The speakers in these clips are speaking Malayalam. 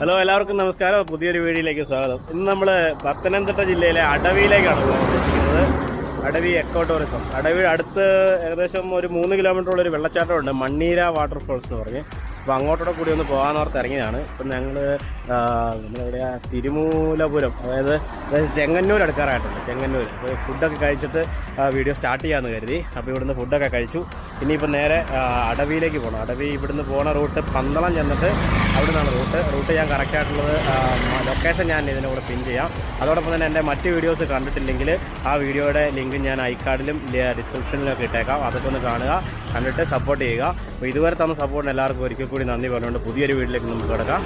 ഹലോ, എല്ലാവർക്കും നമസ്കാരം. പുതിയൊരു വീഡിയോയിലേക്ക് സ്വാഗതം. ഇന്ന് നമ്മൾ പത്തനംതിട്ട ജില്ലയിലെ അടവിയിലേക്കാണ് ഉദ്ദേശിക്കുന്നത്. അടവി എക്കോ ടൂറിസം. അടവിയുടെ അടുത്ത് ഏകദേശം ഒരു 3 കിലോമീറ്ററുള്ളൊരു വെള്ളച്ചാട്ടമുണ്ട്, മണ്ണീര വാട്ടർഫോൾസ് എന്ന് പറഞ്ഞ്. അപ്പോൾ അങ്ങോട്ടൂടെ കൂടി ഒന്ന് പോകാമെന്നോർത്ത് ഇറങ്ങിയതാണ്. ഇപ്പം ഞങ്ങൾ നമ്മളെവിടെയാ തിരുമൂലപുരം, അതായത് ചെങ്ങന്നൂർ അടുക്കാറായിട്ടുണ്ട്. ചെങ്ങന്നൂർ. അപ്പോൾ ഫുഡൊക്കെ കഴിച്ചിട്ട് വീഡിയോ സ്റ്റാർട്ട് ചെയ്യാമെന്ന് കരുതി. അപ്പോൾ ഇവിടുന്ന് ഫുഡൊക്കെ കഴിച്ചു. ഇനിയിപ്പോൾ നേരെ അടവിയിലേക്ക് പോകണം. അടവി ഇവിടുന്ന് പോകുന്ന റൂട്ട് പന്തളം ചെന്നിട്ട് അവിടെ നിന്നാണ് റൂട്ട് ഞാൻ കറക്റ്റായിട്ടുള്ളത് ലൊക്കേഷൻ ഞാൻ ഇതിൻ്റെ കൂടെ പിൻ ചെയ്യാം. അതോടൊപ്പം തന്നെ എൻ്റെ മറ്റ് വീഡിയോസ് കണ്ടിട്ടില്ലെങ്കിൽ ആ വീഡിയോയുടെ ലിങ്ക് ഞാൻ ഐക്കാർഡിലും ഡിസ്ക്രിപ്ഷനിലൊക്കെ ഇട്ടേക്കാം. അതൊക്കെ ഒന്ന് കാണുക, കണ്ടിട്ട് സപ്പോർട്ട് ചെയ്യുക. അപ്പോൾ ഇതുവരെ തന്ന സപ്പോർട്ടിന് എല്ലാവർക്കും ഒരിക്കൽ കൂടി നന്ദി പറഞ്ഞുകൊണ്ട് പുതിയൊരു വീഡിയോയിലേക്ക് നമുക്ക് കിടക്കാം.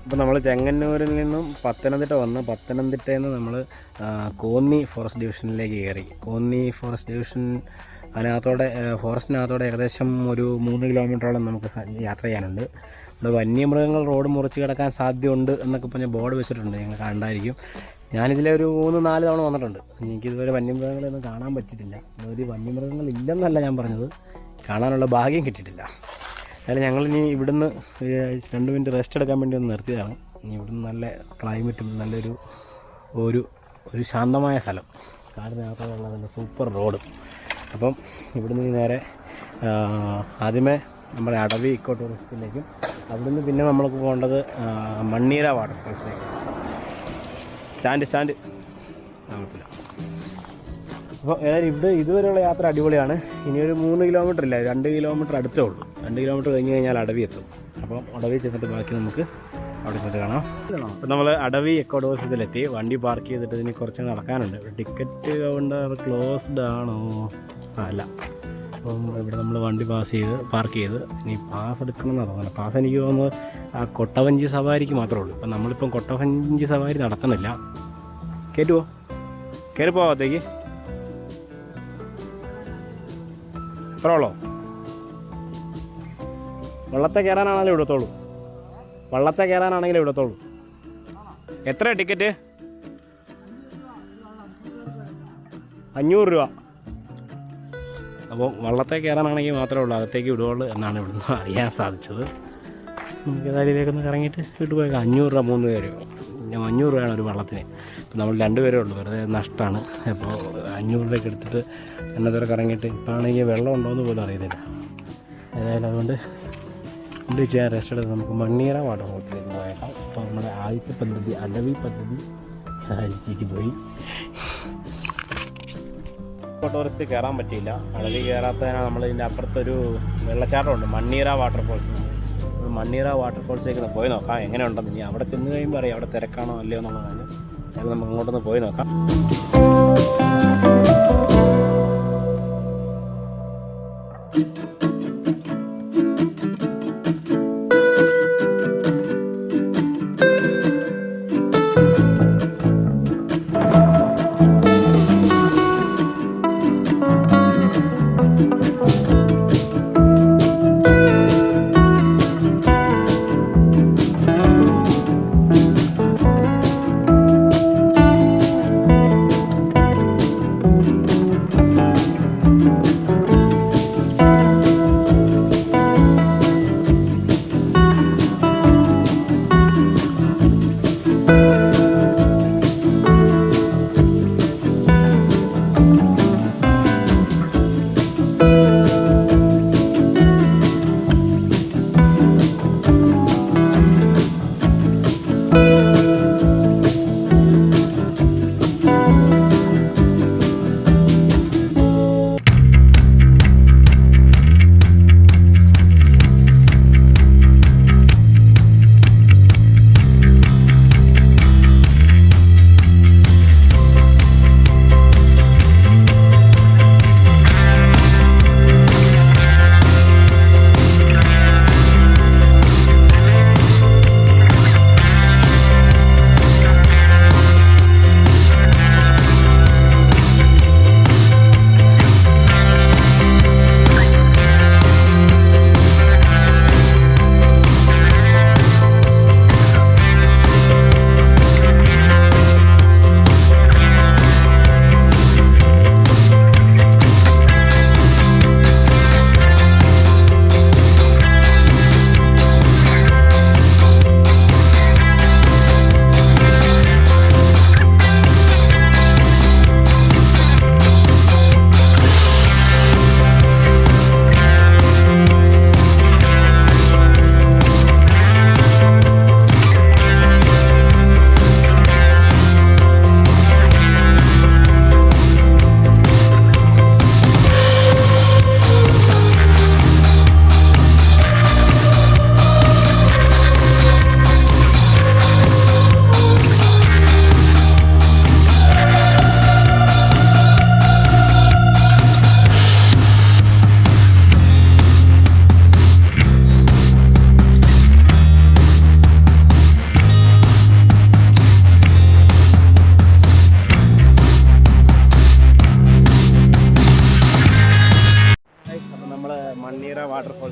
അപ്പോൾ നമ്മൾ ചെങ്ങന്നൂരിൽ നിന്നും പത്തനംതിട്ട വന്ന് പത്തനംതിട്ടയിൽ നിന്ന് നമ്മൾ കോന്നി ഫോറസ്റ്റ് ഡിവിഷനിലേക്ക് കയറി. കോന്നി ഫോറസ്റ്റ് ഡിവിഷൻ ഫോറസ്റ്റിനകത്തോടെ ഏകദേശം ഒരു 3 കിലോമീറ്ററോളം നമുക്ക് യാത്ര ചെയ്യാനുണ്ട്. ഇവിടെ വന്യമൃഗങ്ങൾ റോഡ് മുറിച്ച് കിടക്കാൻ സാധ്യതയുണ്ട് എന്നൊക്കെ പറഞ്ഞ് ബോർഡ് വെച്ചിട്ടുണ്ട്, ഞങ്ങൾ കണ്ടായിരിക്കും. ഞാനിതിലെ ഒരു 3-4 തവണ വന്നിട്ടുണ്ട്. എനിക്കിതുവരെ വന്യമൃഗങ്ങളൊന്നും കാണാൻ പറ്റിയിട്ടില്ല. ഒരു വന്യമൃഗങ്ങൾ ഇല്ലെന്നല്ല ഞാൻ പറഞ്ഞത്, കാണാനുള്ള ഭാഗ്യം കിട്ടിയിട്ടില്ല. അതായത് ഞങ്ങളിനി ഇവിടുന്ന് 2 മിനിറ്റ് റെസ്റ്റ് എടുക്കാൻ വേണ്ടി ഒന്ന് നിർത്തിയതാണ്. ഇനി ഇവിടുന്ന് നല്ല ക്ലൈമറ്റും നല്ലൊരു ഒരു ശാന്തമായ സ്ഥലം, കാടിനകത്തുള്ള നല്ല സൂപ്പർ റോഡും. അപ്പം ഇവിടുന്ന് നേരെ ആദ്യമേ നമ്മുടെ അടവി ഇക്കോ ടൂറിസത്തിലേക്കും അവിടുന്ന് പിന്നെ നമ്മൾക്ക് പോകേണ്ടത് മണ്ണീര വാട്ടർഫോൾസിലേക്ക്. സ്റ്റാൻഡ് കുഴപ്പമില്ല. അപ്പോൾ ഏതായാലും ഇതുവരെയുള്ള യാത്ര അടിപൊളിയാണ്. ഇനിയൊരു 3 കിലോമീറ്റർ ഇല്ല, 2 കിലോമീറ്റർ അടുത്തേ ഉള്ളൂ. 2 കിലോമീറ്റർ കഴിഞ്ഞ് കഴിഞ്ഞാൽ അടവി എത്തും. അപ്പോൾ അടവി ചെന്നിട്ട് ബാക്കി നമുക്ക് അവിടെ ചെന്നിട്ട് കാണാം. അപ്പോൾ നമ്മൾ അടവി എക്കോ ടൂറിസത്തിലെത്തി. വണ്ടി പാർക്ക് ചെയ്തിട്ട് ഇതിന് കുറച്ച് നടക്കാനുണ്ട്. ടിക്കറ്റ് കൗണ്ടർ ക്ലോസ്ഡ് ആണോ? അല്ല. അപ്പം ഇവിടെ നമ്മൾ വണ്ടി പാർക്ക് ചെയ്ത് ഇനി പാസ് എടുക്കണം എന്നാണ് തോന്നുന്നത്. പാസ് എനിക്ക് തോന്നുന്നത് ആ കൊട്ടവഞ്ചി സവാരിക്ക് മാത്രമേ ഉള്ളൂ. ഇപ്പം നമ്മളിപ്പം കൊട്ടവഞ്ചി സവാരി നടത്തുന്നില്ല. കയറി പോകാത്തേക്ക് ഇത്രയുള്ളോ? വള്ളത്തെ കയറാനാണെങ്കിലും ഇവിടത്തോളൂ. എത്ര ടിക്കറ്റ്? 500 രൂപ. അപ്പോൾ വള്ളത്തെ കയറാനാണെങ്കിൽ മാത്രമേ ഉള്ളൂ അകത്തേക്ക് വിടുകയുള്ളൂ എന്നാണ് ഇവിടുന്ന് അറിയാൻ സാധിച്ചത്. നമുക്ക് ഏതായാലും ഇതിലേക്കൊന്ന് കറങ്ങിയിട്ട് വീട്ടിൽ പോയേക്കാം. 500 രൂപ 3 പേര്. 500 രൂപയാണ് ഒരു വള്ളത്തിന്. ഇപ്പോൾ നമ്മൾ 2 പേരേ ഉള്ളൂ, വെറുതെ നഷ്ടമാണ്. അപ്പോൾ 500 രൂപയ്ക്ക് എടുത്തിട്ട് എന്നതൊരു കറങ്ങിയിട്ട് ഇപ്പോഴാണെങ്കിൽ വെള്ളം ഉണ്ടോയെന്ന് പോലും അറിയത്തില്ല. ഏതായാലും അതുകൊണ്ട് ഫുഡ് ചെയ്യാൻ റെസ്റ്റ് എടുത്ത് നമുക്ക് മണ്ണീര വാട്ടർഫോൾസിലേക്ക് പോയേക്കാം. അപ്പോൾ നമ്മുടെ ആദ്യത്തെ പദ്ധതി അടവി പദ്ധതി അഴിച്ചേക്ക് പോയി. ടൂറിസ്റ്റ് കയറാൻ പറ്റിയില്ല. അടവി കയറാത്തതിനാണ് നമ്മളിതിൻ്റെ അപ്പുറത്തൊരു വെള്ളച്ചാട്ടമുണ്ട്, മണ്ണീര വാട്ടർഫോൾസ്. മണ്ണീര വാട്ടർഫോൾസിലേക്ക് പോയി നോക്കാം എങ്ങനെ ഉണ്ടെന്ന്. ഇനി അവിടെ ചെന്ന് കഴിയുമ്പോൾ അറിയാം അവിടെ തിരക്കാണോ അല്ലയോ എന്നുള്ളതാണ്. അത് നമുക്ക് അങ്ങോട്ടൊന്ന് പോയി നോക്കാം.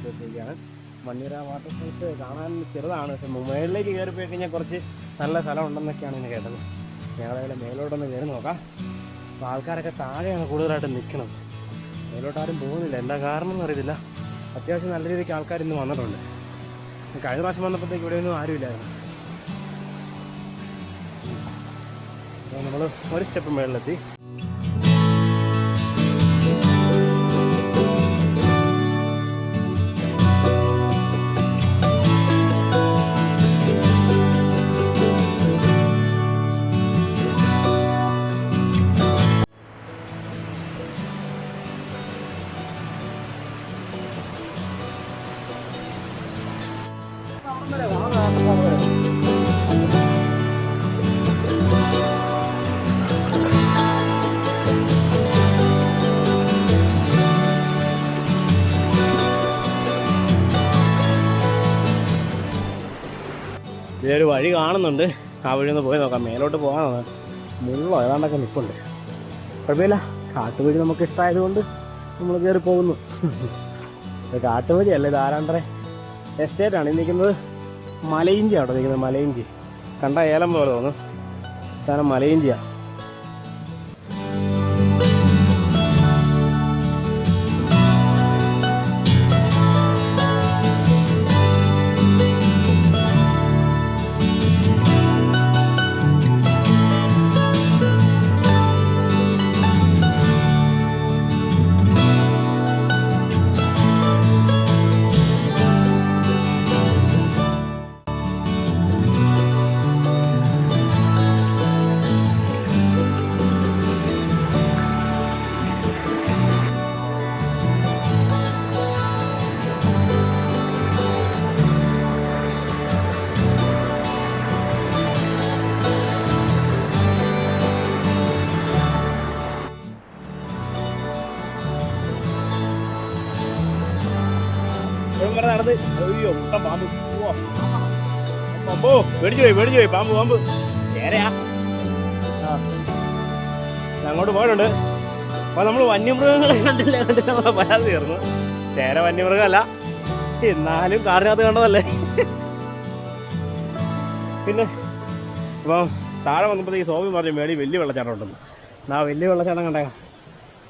ഭാഗത്ത് എത്തിയിരിക്കുകയാണ്. മണ്ണീറ വാട്ടർഫോൾസ് കാണാൻ ചെറുതാണ്, പക്ഷെ മുകളിലേക്ക് കയറിപ്പോയി കഴിഞ്ഞാൽ കുറച്ച് നല്ല സ്ഥലം ഉണ്ടെന്നൊക്കെയാണ് ഇങ്ങനെ കേട്ടത്. ഞങ്ങളതിലെ മേലോട്ടൊന്ന് കയറി നോക്കാം. അപ്പോൾ ആൾക്കാരൊക്കെ താഴെയാണ് കൂടുതലായിട്ട് നിൽക്കുന്നത്, മേലോട്ടാരും പോകുന്നില്ല. എന്താ കാരണം എന്ന് അറിയത്തില്ല. അത്യാവശ്യം നല്ല രീതിക്ക് ആൾക്കാർ ഇന്ന് വന്നിട്ടുണ്ട്. കഴിഞ്ഞ പ്രാവശ്യം വന്നപ്പോഴത്തേക്ക് ഇവിടെയൊന്നും ആരുമില്ലായിരുന്നു. അപ്പോൾ നമ്മൾ ഒരു സ്റ്റെപ്പ് മേളിലെത്തി. ഇതൊരു വഴി കാണുന്നുണ്ട്, ആ വഴി ഒന്ന് പോയി നോക്കാം. മേലോട്ട് പോകാനാണ്, മുള്ളോ ഏതാണ്ടൊക്കെ നിൽപ്പുണ്ട്. കുഴപ്പമില്ല, കാട്ടുവഴി നമുക്ക് ഇഷ്ടമായതുകൊണ്ട് നമ്മൾ കയറി പോകുന്നു. കാട്ടുവഴി അല്ല, ഇത് ആരാണ്ടര എസ്റ്റേറ്റാണ് നിൽക്കുന്നത്. മലയിഞ്ചി അവിടെ നിൽക്കുന്നത്, മലയിഞ്ചി കണ്ട ഏലം പോലെ തോന്നുന്നു, സാധനം മലയിഞ്ചിയാണ്. നടന്ന് അയ്യോ പാമ്പ്, പാമ്പോ പേടിച്ചു പോയി പാമ്പ് ചേരയാ. അങ്ങോട്ട് പോയിട്ടുണ്ട്. അപ്പോൾ നമ്മൾ വന്യമൃഗങ്ങളെ കണ്ടില്ല നമ്മളെ പരാതി തീർന്നു. ചേര വന്യമൃഗമല്ല, എന്നാലും കാറിനകത്ത് കണ്ടതല്ലേ. പിന്നെ ഇപ്പം താഴെ വന്നപ്പോഴത്തേക്ക് സോമി പറഞ്ഞു മേടി വലിയ വെള്ളച്ചാട്ടം ഉണ്ടെന്ന്. ആ വലിയ വെള്ളച്ചാട്ടം കണ്ടേക്കാം.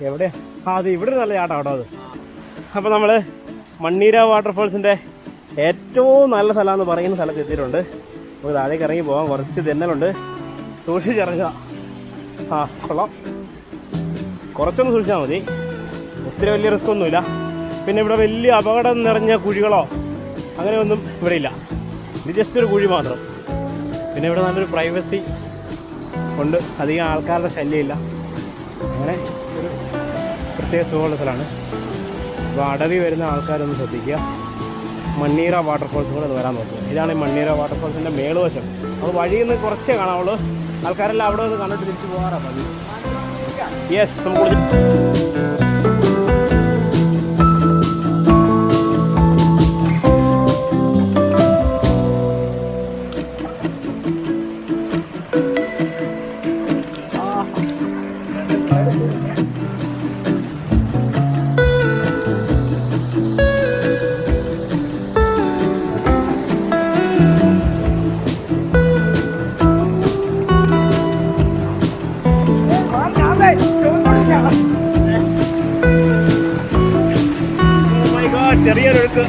എവിടെയാ? അത് ഇവിടെ നല്ല ചാട്ടം കേട്ടോ അത്. അപ്പോൾ നമ്മൾ മണ്ണീര വാട്ടർഫോൾസിൻ്റെ ഏറ്റവും നല്ല സ്ഥലമെന്ന് പറയുന്ന സ്ഥലത്ത് എത്തിയിട്ടുണ്ട്. നമുക്ക് താഴേക്ക് ഇറങ്ങി പോകാം. കുറച്ച് തെന്നലുണ്ട്, സൂക്ഷിച്ചിറങ്ങുക. ആ കൊള്ളാം, കുറച്ചൊന്ന് സൂക്ഷിച്ചാൽ മതി, ഒത്തിരി വലിയ റിസ്ക് ഒന്നുമില്ല. പിന്നെ ഇവിടെ വലിയ അപകടം നിറഞ്ഞ കുഴികളോ അങ്ങനെയൊന്നും ഇവിടെ ഇല്ല, ഇത് ജസ്റ്റ് ഒരു കുഴി മാത്രം. പിന്നെ ഇവിടെ നല്ലൊരു പ്രൈവസി ഉണ്ട്, അധികം ആൾക്കാരുടെ ശല്യമില്ല, അങ്ങനെ ഒരു പ്രത്യേക സുഖമുള്ള സ്ഥലമാണ്. അപ്പോൾ അടവി വരുന്ന ആൾക്കാരൊന്ന് ശ്രദ്ധിക്കുക. മണ്ണീറ വാട്ടർഫോൾസ് കൂടെ വരാൻ നോക്കുക. ഇതാണ് മണ്ണീറ വാട്ടർഫോൾസിൻ്റെ മേളുവശം. അപ്പോൾ വഴിയിൽ നിന്ന് കുറച്ചേ കാണാവുള്ളൂ. ആൾക്കാരെല്ലാം അവിടെ നിന്ന് കണ്ടിട്ട് തിരിച്ച് പോകാറാണ് മതി. യെസ്, നമുക്ക് ചെറിയൊരൊഴുക്ക്.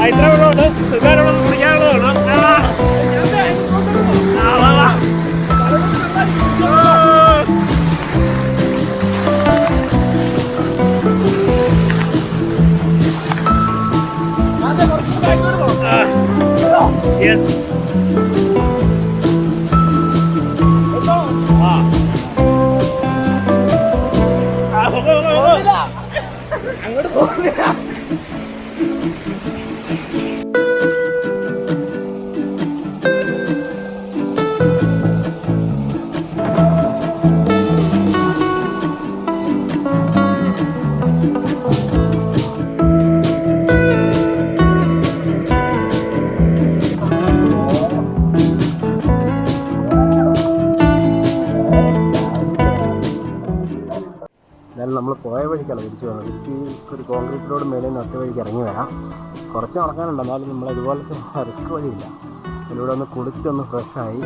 ഇത്ര വെള്ളമുണ്ട്, ഇതാരോട് കുടിക്കാനുള്ളതാണ്. അങ്ങോട്ട് പോകുന്നില്ല. എന്തായാലും നമ്മൾ പോയ വഴിക്കല്ല തിരിച്ചു വന്നത്. തിരിച്ച് ഒരു കോൺക്രീറ്റ് റോഡ് മേലെ നിന്ന് ഒറ്റ വഴിക്ക് ഇറങ്ങി വരാം. കുറച്ച് നടക്കാനുണ്ട്, എന്നാലും നമ്മൾ ഇതുപോലത്തെ റിസ്ക് വഴിയില്ല. ഇതിലൂടെ ഒന്ന് കുളിച്ചൊന്ന് ഫ്രഷായി,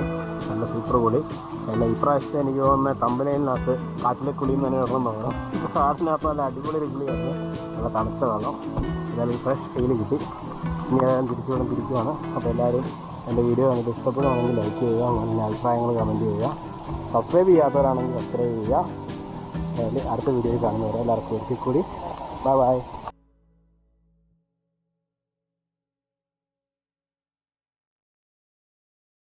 നല്ല സൂപ്പർ കുളി. പിന്നെ ഇപ്രാവശ്യത്തെ എനിക്ക് തോന്നുന്ന തമ്പലയിലിനകത്ത് കാട്ടിലെ കുളിയും തന്നെ ഇടണം തോന്നണം. അതിനകത്ത് നല്ല അടിപൊളി ഒരു കുളിയാണ്, നല്ല തണുത്ത വെള്ളം. എന്നാലും ഫ്രഷ് ഫീൽ കിട്ടി. ഇനി ഞാൻ തിരിക്കുകയാണ്. അപ്പോൾ എല്ലാവരും എൻ്റെ വീഡിയോ കണ്ടിട്ട് ഇഷ്ടപ്പെടുകയാണെങ്കിൽ ലൈക്ക് ചെയ്യുക, നല്ല അഭിപ്രായങ്ങൾ കമൻറ്റ് ചെയ്യുക. സബ്സ്ക്രൈബ് ചെയ്യാത്തവരാണെങ്കിൽ സബ്സ്ക്രൈബ് ചെയ്യുക. അതിൽ അടുത്ത വീഡിയോയിൽ കാണുന്നവരെ എല്ലാവർക്കും ഒരിക്കൽ കൂടി ബൈ ബൈ.